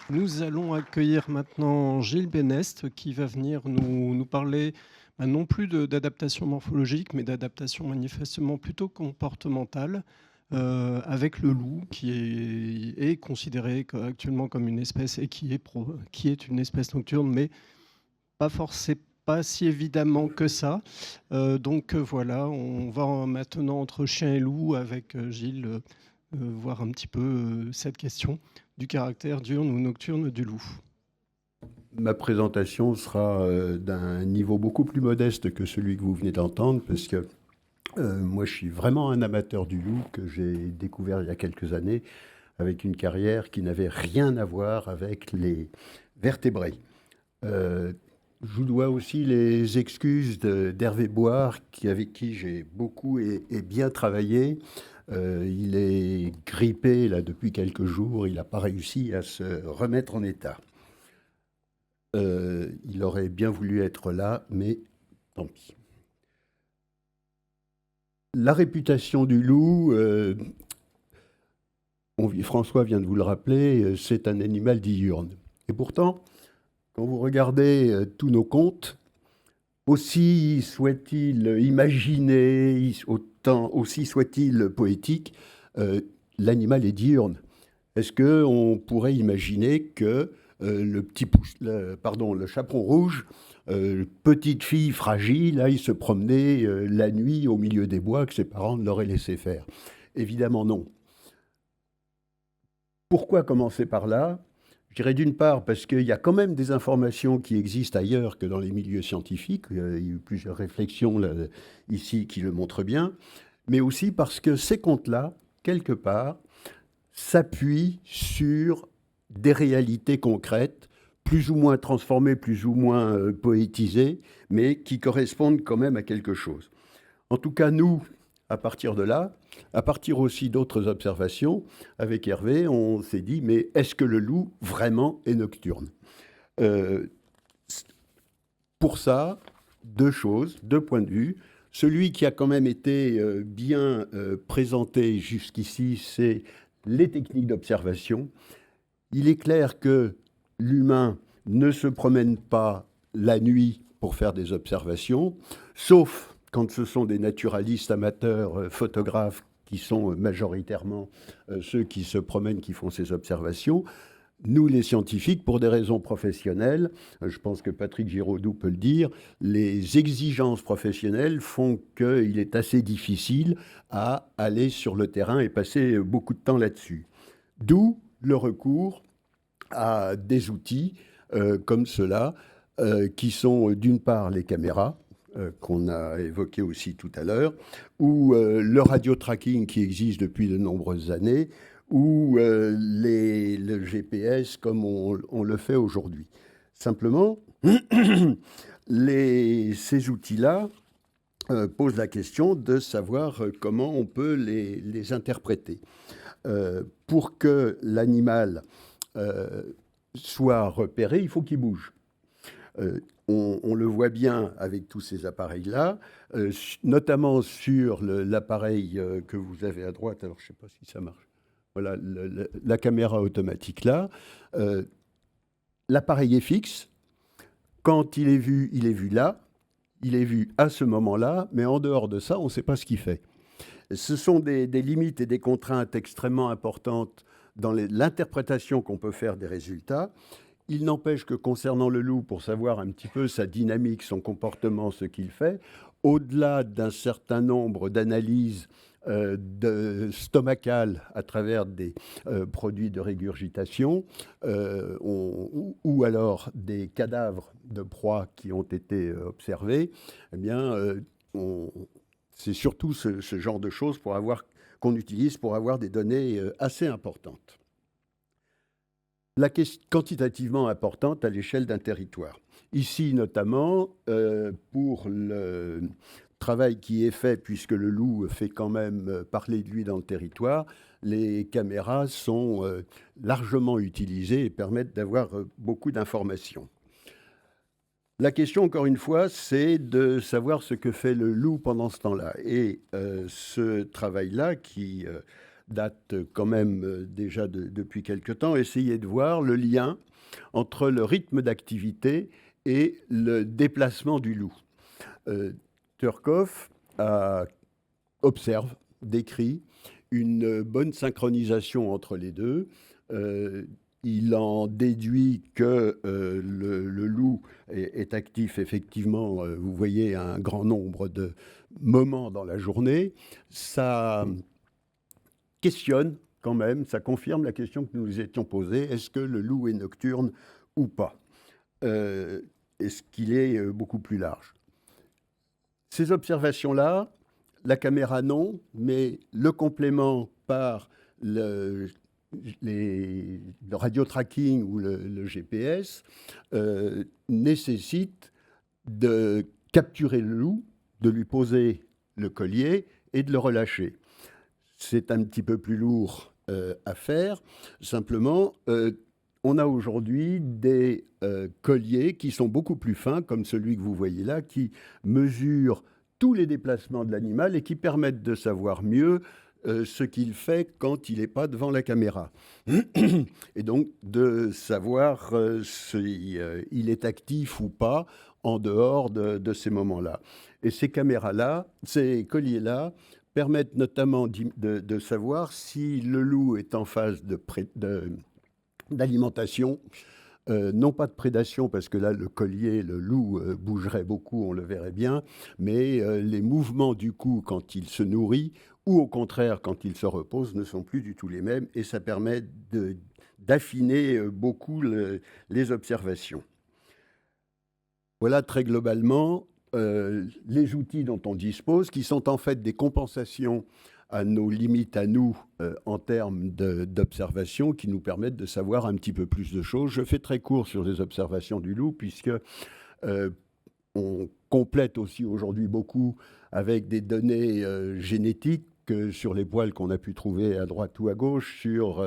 Nous allons accueillir maintenant Gilles Benest qui va venir nous parler non plus d'adaptation morphologique, mais d'adaptation manifestement plutôt comportementale avec le loup est considéré actuellement comme une espèce et qui est une espèce nocturne, mais pas forcément. Pas si évidemment que ça. Voilà, on va maintenant entre chien et loup avec Gilles voir un petit peu cette question du caractère diurne ou nocturne du loup. Ma présentation sera d'un niveau beaucoup plus modeste que celui que vous venez d'entendre, parce que moi, je suis vraiment un amateur du loup que j'ai découvert il y a quelques années, avec une carrière qui n'avait rien à voir avec les vertébrés. Euh, je vous dois aussi les excuses d'Hervé Boire, avec qui j'ai beaucoup et bien travaillé. Il est grippé là depuis quelques jours, il n'a pas réussi à se remettre en état. Il aurait bien voulu être là, mais tant pis. La réputation du loup, François vient de vous le rappeler, c'est un animal diurne. Et pourtant, quand vous regardez tous nos contes, aussi soit-il imaginé, aussi soit-il poétique, euh, l'animal est diurne. Est-ce qu'on pourrait imaginer que le chaperon rouge, petite fille fragile, aille se promener la nuit au milieu des bois que ses parents ne l'auraient laissé faire? Évidemment non. Pourquoi commencer par là? Je dirais d'une part parce qu'il y a quand même des informations qui existent ailleurs que dans les milieux scientifiques. Il y a eu plusieurs réflexions là, ici qui le montrent bien. Mais aussi parce que ces contes-là, quelque part, s'appuient sur des réalités concrètes, plus ou moins transformées, plus ou moins poétisées, mais qui correspondent quand même à quelque chose. En tout cas, nous, à partir de là, à partir aussi d'autres observations, avec Hervé, on s'est dit, mais est-ce que le loup vraiment est nocturne? Euh, Pour ça, deux choses, deux points de vue. Celui qui a quand même été bien présenté jusqu'ici, c'est les techniques d'observation. Il est clair que l'humain ne se promène pas la nuit pour faire des observations, sauf quand ce sont des naturalistes amateurs, photographes, qui sont majoritairement ceux qui se promènent, qui font ces observations. Nous, les scientifiques, pour des raisons professionnelles, je pense que Patrick Giraudoux peut le dire, les exigences professionnelles font qu'il est assez difficile à aller sur le terrain et passer beaucoup de temps là-dessus. D'où le recours à des outils comme ceux-là, qui sont d'une part les caméras, qu'on a évoqué aussi tout à l'heure, ou le radio-tracking qui existe depuis de nombreuses années, ou le GPS comme on le fait aujourd'hui. Simplement, ces outils-là posent la question de savoir comment on peut les interpréter. Pour que l'animal soit repéré, il faut qu'il bouge. On le voit bien avec tous ces appareils-là, notamment sur l'appareil que vous avez à droite. Alors, je ne sais pas si ça marche. Voilà, la caméra automatique là. Euh, L'appareil est fixe. Quand il est vu là. Il est vu à ce moment-là, mais en dehors de ça, on ne sait pas ce qu'il fait. Ce sont des limites et des contraintes extrêmement importantes dans l'interprétation qu'on peut faire des résultats. Il n'empêche que concernant le loup, pour savoir un petit peu sa dynamique, son comportement, ce qu'il fait, au-delà d'un certain nombre d'analyses stomacales à travers des produits de régurgitation ou alors des cadavres de proies qui ont été observés, eh bien, c'est surtout ce genre de choses qu'on utilise pour avoir des données assez importantes. La question quantitativement importante à l'échelle d'un territoire. Ici, notamment, pour le travail qui est fait, puisque le loup fait quand même parler de lui dans le territoire, les caméras sont largement utilisées et permettent d'avoir beaucoup d'informations. La question, encore une fois, c'est de savoir ce que fait le loup pendant ce temps-là. Et ce travail-là, qui date quand même déjà depuis quelque temps, essayer de voir le lien entre le rythme d'activité et le déplacement du loup. Turcotte observe, décrit une bonne synchronisation entre les deux. Il en déduit que le loup est actif effectivement, vous voyez, à un grand nombre de moments dans la journée. Ça questionne quand même, ça confirme la question que nous nous étions posée, est-ce que le loup est nocturne ou pas? Est-ce qu'il est beaucoup plus large? Ces observations-là, la caméra non, mais le complément par le radio-tracking ou le GPS nécessite de capturer le loup, de lui poser le collier et de le relâcher. C'est un petit peu plus lourd à faire. Simplement, on a aujourd'hui des colliers qui sont beaucoup plus fins, comme celui que vous voyez là, qui mesurent tous les déplacements de l'animal et qui permettent de savoir mieux ce qu'il fait quand il n'est pas devant la caméra. Et donc de savoir s'il est actif ou pas en dehors de ces moments-là. Et ces caméras-là, ces colliers-là, permettent notamment de savoir si le loup est en phase d'alimentation, non pas de prédation, parce que là, le collier, le loup bougerait beaucoup, on le verrait bien, mais les mouvements du cou quand il se nourrit, ou au contraire quand il se repose, ne sont plus du tout les mêmes, et ça permet d'affiner beaucoup les observations. Voilà très globalement les outils dont on dispose, qui sont en fait des compensations à nos limites à nous en termes d'observation, qui nous permettent de savoir un petit peu plus de choses. Je fais très court sur les observations du loup, puisque on complète aussi aujourd'hui beaucoup avec des données génétiques sur les poils qu'on a pu trouver à droite ou à gauche, sur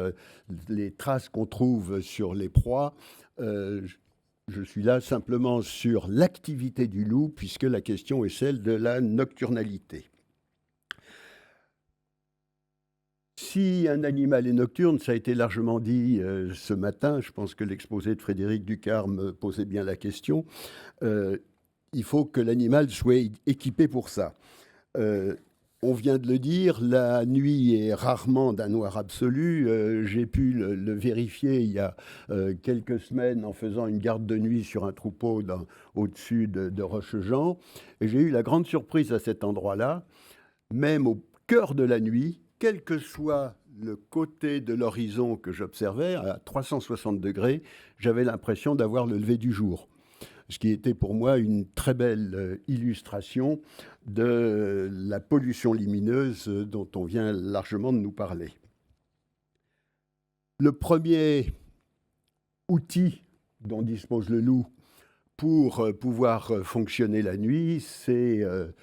les traces qu'on trouve sur les proies. Je suis là simplement sur l'activité du loup, puisque la question est celle de la nocturnalité. Si un animal est nocturne, ça a été largement dit ce matin, je pense que l'exposé de Frédéric Ducarme posait bien la question, il faut que l'animal soit équipé pour ça. On vient de le dire, la nuit est rarement d'un noir absolu. J'ai pu le vérifier il y a quelques semaines en faisant une garde de nuit sur un troupeau au-dessus de Rochejean. Et j'ai eu la grande surprise à cet endroit-là, même au cœur de la nuit, quel que soit le côté de l'horizon que j'observais, à 360 degrés, j'avais l'impression d'avoir le lever du jour. Ce qui était pour moi une très belle illustration de la pollution lumineuse dont on vient largement de nous parler. Le premier outil dont dispose le loup pour pouvoir fonctionner la nuit, il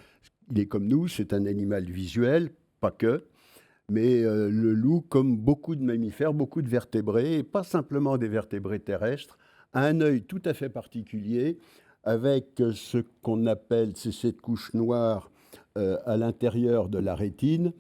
est comme nous, c'est un animal visuel, pas que, mais le loup, comme beaucoup de mammifères, beaucoup de vertébrés, et pas simplement des vertébrés terrestres, a un œil tout à fait particulier, avec ce qu'on appelle, c'est cette couche noire à l'intérieur de la rétine,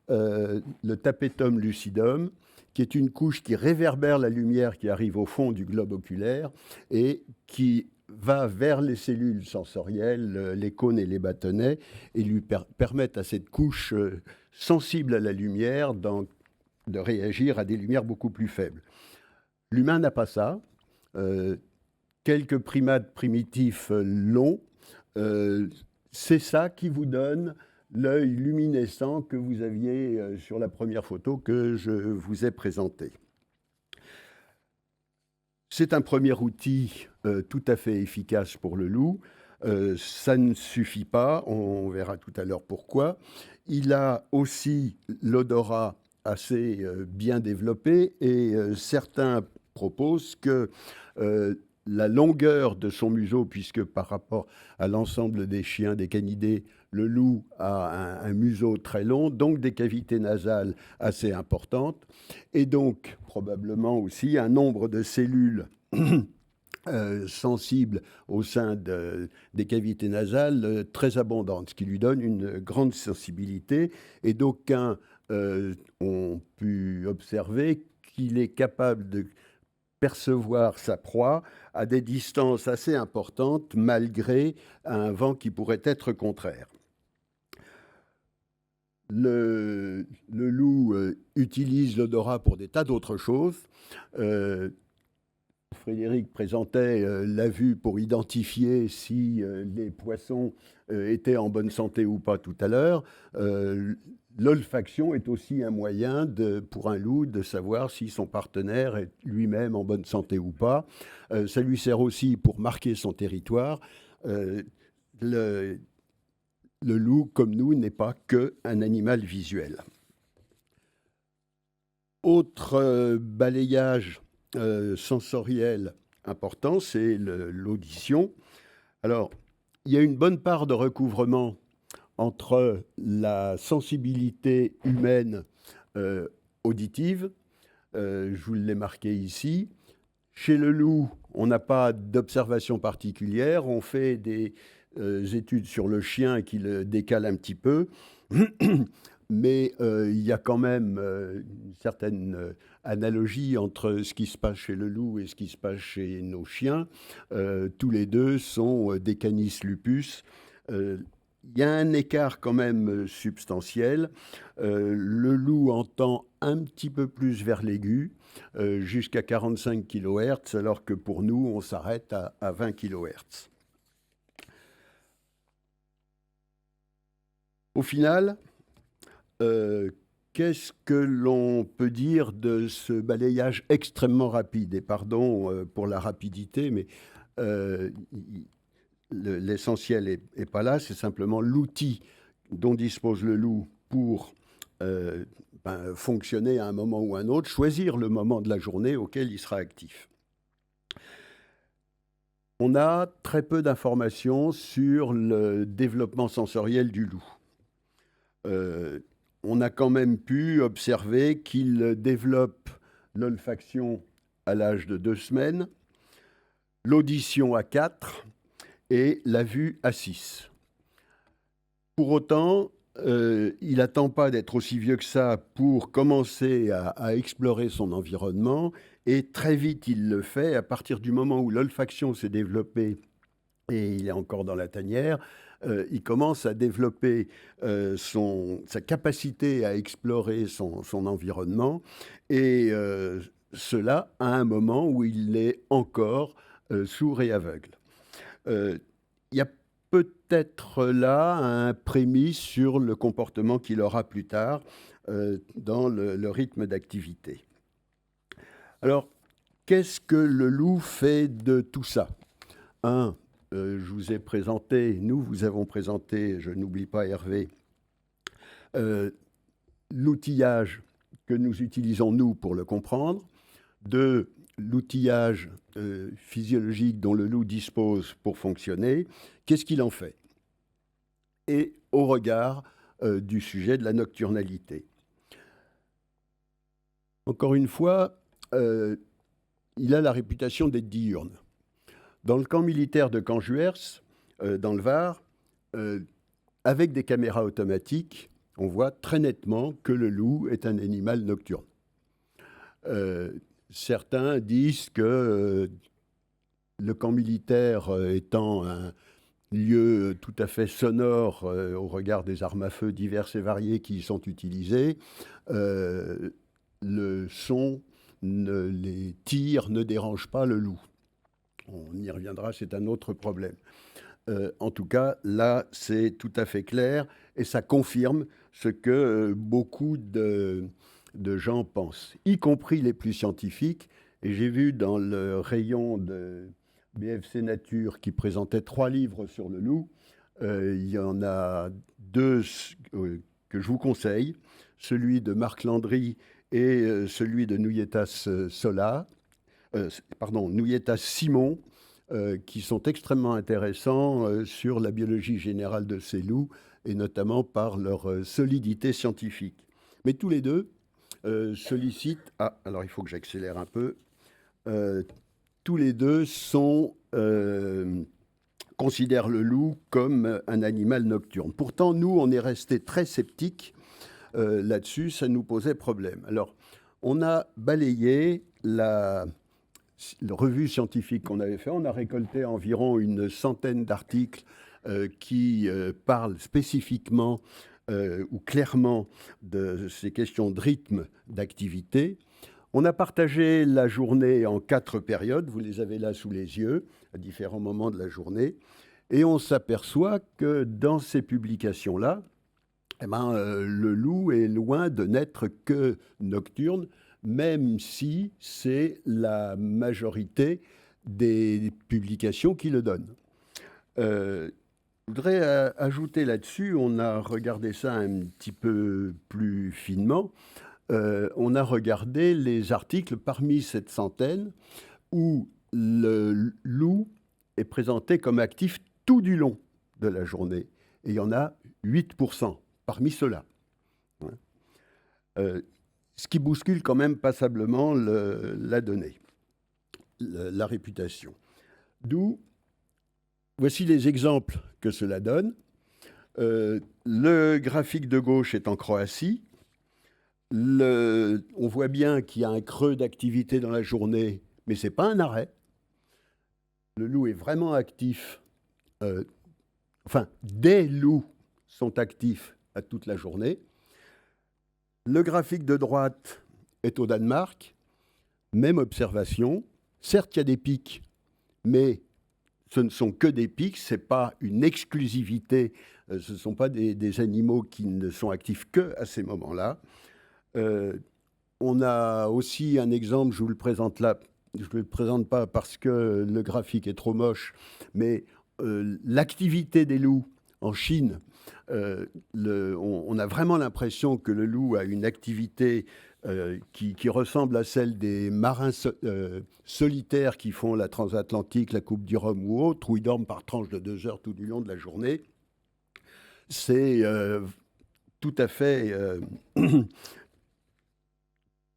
le tapetum lucidum, qui est une couche qui réverbère la lumière qui arrive au fond du globe oculaire et qui va vers les cellules sensorielles, les cônes et les bâtonnets, et lui permettent à cette couche sensible à la lumière de réagir à des lumières beaucoup plus faibles. L'humain n'a pas ça. Quelques primates primitifs l'ont. C'est ça qui vous donne l'œil luminescent que vous aviez sur la première photo que je vous ai présentée. C'est un premier outil tout à fait efficace pour le loup. Ça ne suffit pas, on verra tout à l'heure pourquoi. Il a aussi l'odorat assez bien développé et certains proposent que la longueur de son museau, puisque par rapport à l'ensemble des chiens, des canidés, le loup a un museau très long, donc des cavités nasales assez importantes, et donc probablement aussi un nombre de cellules sensibles au sein des cavités nasales très abondantes, ce qui lui donne une grande sensibilité, et d'aucuns ont pu observer qu'il est capable de percevoir sa proie à des distances assez importantes, malgré un vent qui pourrait être contraire. Le loup utilise l'odorat pour des tas d'autres choses. Frédéric présentait la vue pour identifier si les poissons étaient en bonne santé ou pas tout à l'heure. L'olfaction est aussi un moyen pour un loup de savoir si son partenaire est lui-même en bonne santé ou pas. Ça lui sert aussi pour marquer son territoire. Le loup, comme nous, n'est pas qu'un animal visuel. Autre balayage sensoriel important, c'est l'audition. Alors, il y a une bonne part de recouvrement entre la sensibilité humaine auditive, je vous l'ai marqué ici. Chez le loup, on n'a pas d'observation particulière, on fait des études sur le chien qui le décalent un petit peu, mais il y a quand même une certaine analogie entre ce qui se passe chez le loup et ce qui se passe chez nos chiens. Tous les deux sont des canis lupus. Il y a un écart quand même substantiel. Le loup entend un petit peu plus vers l'aigu, jusqu'à 45 kHz, alors que pour nous, on s'arrête à 20 kHz. Au final, qu'est-ce que l'on peut dire de ce balayage extrêmement rapide? Et pardon pour la rapidité, mais l'essentiel n'est pas là, c'est simplement l'outil dont dispose le loup pour fonctionner à un moment ou un autre, choisir le moment de la journée auquel il sera actif. On a très peu d'informations sur le développement sensoriel du loup. On a quand même pu observer qu'il développe l'olfaction à l'âge de 2 semaines, l'audition à 4 et la vue à 6. Pour autant, il n'attend pas d'être aussi vieux que ça pour commencer à explorer son environnement, et très vite il le fait. À partir du moment où l'olfaction s'est développée et il est encore dans la tanière, il commence à développer sa capacité à explorer son environnement, et cela à un moment où il est encore sourd et aveugle. Il y a peut-être là un prémisse sur le comportement qu'il aura plus tard dans le rythme d'activité. Alors, qu'est-ce que le loup fait de tout ça? Je vous ai présenté, nous vous avons présenté, je n'oublie pas Hervé, l'outillage que nous utilisons, nous, pour le comprendre. 2, l'outillage physiologique dont le loup dispose pour fonctionner. Qu'est-ce qu'il en fait? Et au regard du sujet de la nocturnalité. Encore une fois, il a la réputation d'être diurne. Dans le camp militaire de Canjuers, dans le Var, avec des caméras automatiques, on voit très nettement que le loup est un animal nocturne. Certains disent que le camp militaire étant un lieu tout à fait sonore au regard des armes à feu diverses et variées qui y sont utilisées, le son, les tirs ne dérangent pas le loup. On y reviendra, c'est un autre problème. En tout cas, là, c'est tout à fait clair et ça confirme ce que beaucoup de gens pensent, y compris les plus scientifiques. Et j'ai vu dans le rayon de BFC Nature qui présentait 3 livres sur le loup, il y en a 2 que je vous conseille, celui de Marc Landry et celui de Nouyetas Simon, qui sont extrêmement intéressants sur la biologie générale de ces loups, et notamment par leur solidité scientifique. Mais tous les deux sollicitent... Ah, alors il faut que j'accélère un peu. Tous les deux considèrent le loup comme un animal nocturne. Pourtant, nous, on est restés très sceptiques là-dessus, ça nous posait problème. Alors, on a balayé la revue scientifique qu'on avait fait. On a récolté environ une centaine d'articles qui parlent spécifiquement ou clairement de ces questions de rythme d'activité. On a partagé la journée en 4 périodes, vous les avez là sous les yeux, à différents moments de la journée, et on s'aperçoit que dans ces publications-là, le loup est loin de n'être que nocturne, même si c'est la majorité des publications qui le donnent. Je voudrais ajouter là-dessus, on a regardé ça un petit peu plus finement, on a regardé les articles parmi cette centaine où le loup est présenté comme actif tout du long de la journée. Et il y en a 8% parmi ceux-là. Ce qui bouscule quand même passablement la donnée, la réputation. D'où, voici les exemples que cela donne. Le graphique de gauche est en Croatie. On voit bien qu'il y a un creux d'activité dans la journée, mais ce n'est pas un arrêt. Le loup est vraiment actif. Des loups sont actifs à toute la journée. Le graphique de droite est au Danemark. Même observation. Certes, il y a des pics, mais ce ne sont que des pics. Ce n'est pas une exclusivité. Ce ne sont pas des animaux qui ne sont actifs qu'à ces moments-là. On a aussi un exemple, je vous le présente là, je ne le présente pas parce que le graphique est trop moche, mais l'activité des loups en Chine, on a vraiment l'impression que le loup a une activité qui ressemble à celle des marins solitaires qui font la transatlantique, la Coupe du Rhum ou autre, où ils dorment par tranche de 2 heures tout du long de la journée. C'est tout à fait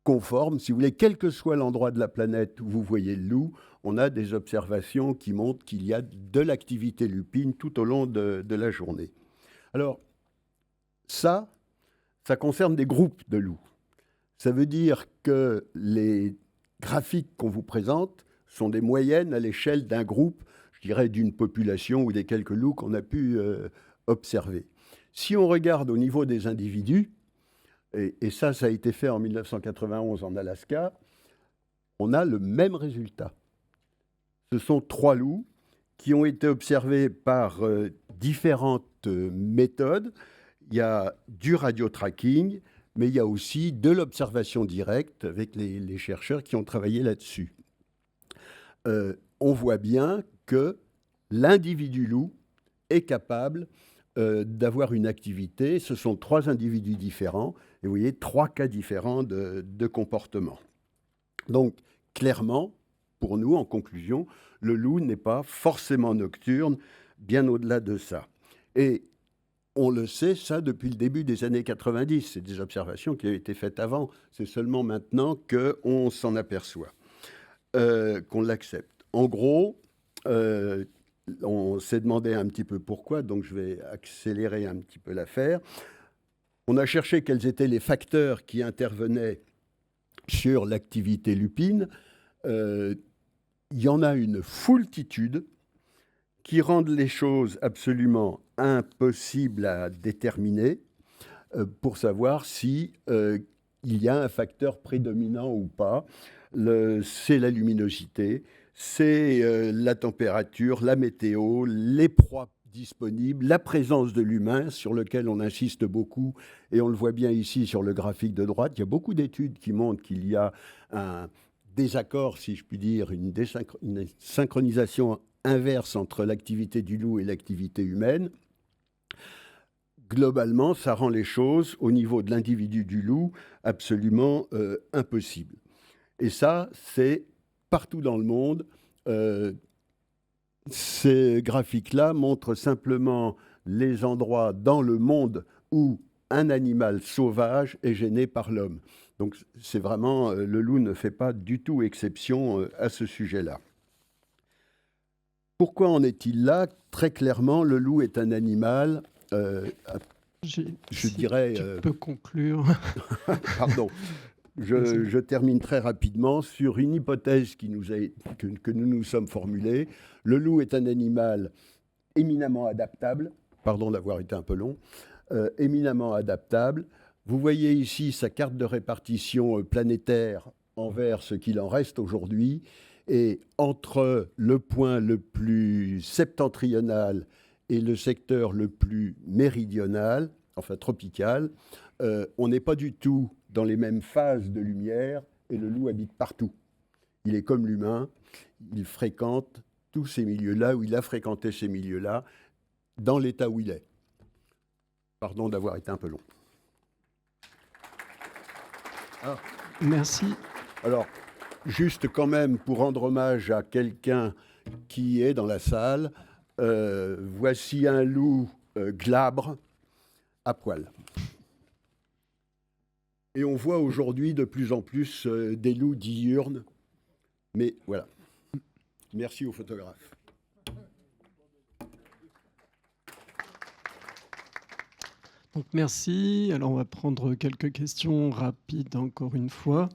conforme, si vous voulez, quel que soit l'endroit de la planète où vous voyez le loup, on a des observations qui montrent qu'il y a de l'activité lupine tout au long de la journée. Alors, ça concerne des groupes de loups. Ça veut dire que les graphiques qu'on vous présente sont des moyennes à l'échelle d'un groupe, je dirais d'une population ou des quelques loups qu'on a pu observer. Si on regarde au niveau des individus, et ça a été fait en 1991 en Alaska, on a le même résultat. Ce sont 3 loups qui ont été observés par différentes méthodes. Il y a du radiotracking, mais il y a aussi de l'observation directe avec les chercheurs qui ont travaillé là-dessus. On voit bien que l'individu loup est capable d'avoir une activité. Ce sont 3 individus différents, et vous voyez 3 cas différents de comportement. Donc, clairement, pour nous, en conclusion, le loup n'est pas forcément nocturne, bien au-delà de ça. Et on le sait, ça, depuis le début des années 90. C'est des observations qui avaient été faites avant. C'est seulement maintenant qu'on s'en aperçoit, qu'on l'accepte. En gros, on s'est demandé un petit peu pourquoi, donc je vais accélérer un petit peu l'affaire. On a cherché quels étaient les facteurs qui intervenaient sur l'activité lupine. Il y en a une foultitude qui rendent les choses absolument impossibles à déterminer pour savoir si il y a un facteur prédominant ou pas. C'est la luminosité, c'est la température, la météo, les proies disponibles, la présence de l'humain sur lequel on insiste beaucoup, et on le voit bien ici sur le graphique de droite. Il y a beaucoup d'études qui montrent qu'il y a un désaccord, si je puis dire, une synchronisation inverse entre l'activité du loup et l'activité humaine. Globalement, ça rend les choses, au niveau de l'individu du loup, absolument impossibles. Et ça, c'est partout dans le monde. Ces graphiques-là montrent simplement les endroits dans le monde où un animal sauvage est gêné par l'homme. Donc, c'est vraiment, le loup ne fait pas du tout exception à ce sujet-là. Pourquoi en est-il là ? Très clairement, le loup est un animal Je Si dirais... tu peux conclure. Pardon. Je termine très rapidement sur une hypothèse que nous nous sommes formulée. Le loup est un animal éminemment adaptable. Pardon d'avoir été un peu long. Éminemment adaptable. Vous voyez ici sa carte de répartition planétaire envers ce qu'il en reste aujourd'hui. Et entre le point le plus septentrional et le secteur le plus méridional, enfin tropical, on n'est pas du tout dans les mêmes phases de lumière et le loup habite partout. Il est comme l'humain, il fréquente tous ces milieux-là, ou il a fréquenté ces milieux-là, dans l'état où il est. Pardon d'avoir été un peu long. Ah. Merci. Alors, juste quand même, pour rendre hommage à quelqu'un qui est dans la salle, voici un loup glabre à poil. Et on voit aujourd'hui de plus en plus des loups diurnes. Mais voilà. Merci aux photographes. Donc merci. Alors on va prendre quelques questions rapides encore une fois.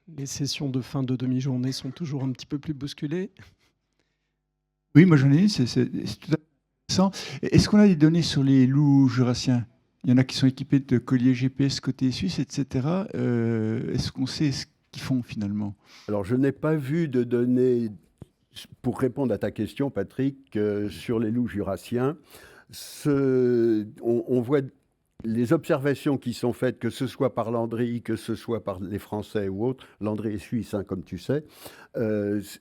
Les sessions de fin de demi-journée sont toujours un petit peu plus bousculées. Oui, moi j'en ai une, c'est tout à fait intéressant. Est-ce qu'on a des données sur les loups jurassiens? Il y en a qui sont équipés de colliers GPS côté suisse, etc. Est-ce qu'on sait ce qu'ils font finalement? Alors je n'ai pas vu de données, pour répondre à ta question Patrick, sur les loups jurassiens. On voit les observations qui sont faites, que ce soit par Landry, que ce soit par les Français ou autres. Landry est suisse, hein, comme tu sais.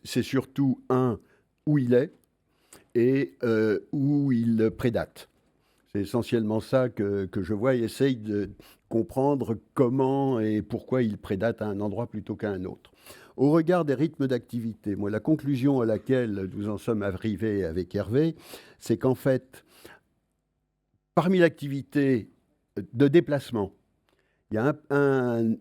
C'est surtout, où il est et où il prédate. C'est essentiellement ça que je vois et essaye de comprendre comment et pourquoi il prédate à un endroit plutôt qu'à un autre. Au regard des rythmes d'activité, moi, la conclusion à laquelle nous en sommes arrivés avec Hervé, c'est qu'en fait, parmi l'activité de déplacement, il y a un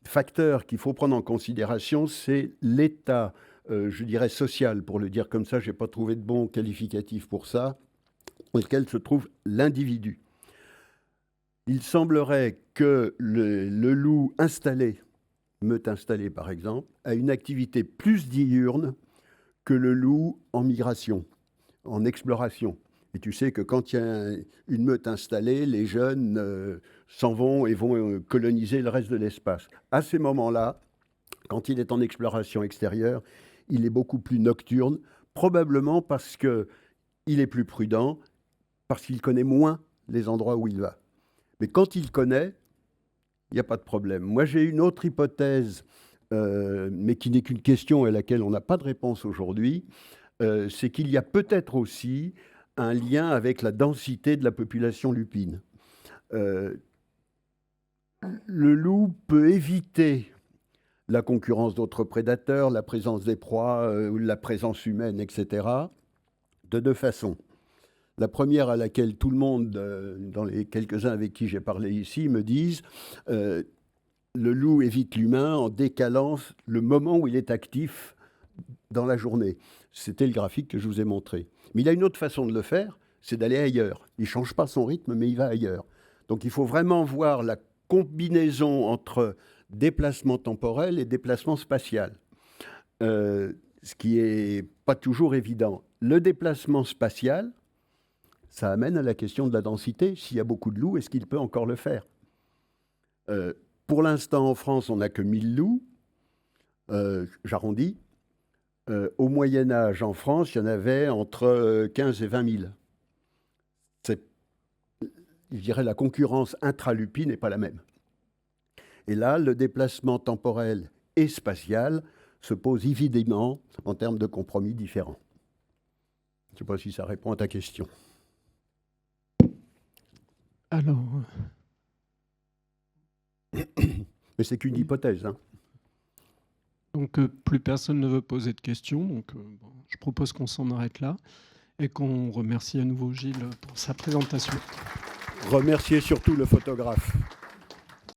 facteur qu'il faut prendre en considération, c'est l'état, je dirais, social, pour le dire comme ça, je n'ai pas trouvé de bon qualificatif pour ça, dans lequel se trouve l'individu. Il semblerait que le loup installé, meute installée par exemple, a une activité plus diurne que le loup en migration, en exploration. Et tu sais que quand il y a une meute installée, les jeunes s'en vont et vont coloniser le reste de l'espace. À ces moments-là, quand il est en exploration extérieure, il est beaucoup plus nocturne, probablement parce qu'il est plus prudent, parce qu'il connaît moins les endroits où il va. Mais quand il connaît, il n'y a pas de problème. Moi, j'ai une autre hypothèse, mais qui n'est qu'une question à laquelle on n'a pas de réponse aujourd'hui, c'est qu'il y a peut-être aussi un lien avec la densité de la population lupine. Le loup peut éviter la concurrence d'autres prédateurs, la présence des proies, la présence humaine, etc., de deux façons. La première à laquelle tout le monde, dans les quelques-uns avec qui j'ai parlé ici, me disent le loup évite l'humain en décalant le moment où il est actif dans la journée. C'était le graphique que je vous ai montré. Mais il a une autre façon de le faire, c'est d'aller ailleurs. Il ne change pas son rythme, mais il va ailleurs. Donc il faut vraiment voir la combinaison entre déplacement temporel et déplacement spatial, ce qui n'est pas toujours évident. Le déplacement spatial, ça amène à la question de la densité. S'il y a beaucoup de loups, est-ce qu'il peut encore le faire? Pour l'instant, en France, on n'a que 1000 loups. J'arrondis. Au Moyen-Âge, en France, il y en avait entre 15 et 20 000. Je dirais la concurrence intralupine n'est pas la même. Et là, le déplacement temporel et spatial se pose évidemment en termes de compromis différents. Je ne sais pas si ça répond à ta question. Alors... Mais c'est qu'une hypothèse. Hein. Donc, plus personne ne veut poser de questions. Donc, je propose qu'on s'en arrête là et qu'on remercie à nouveau Gilles pour sa présentation. Remercier surtout le photographe.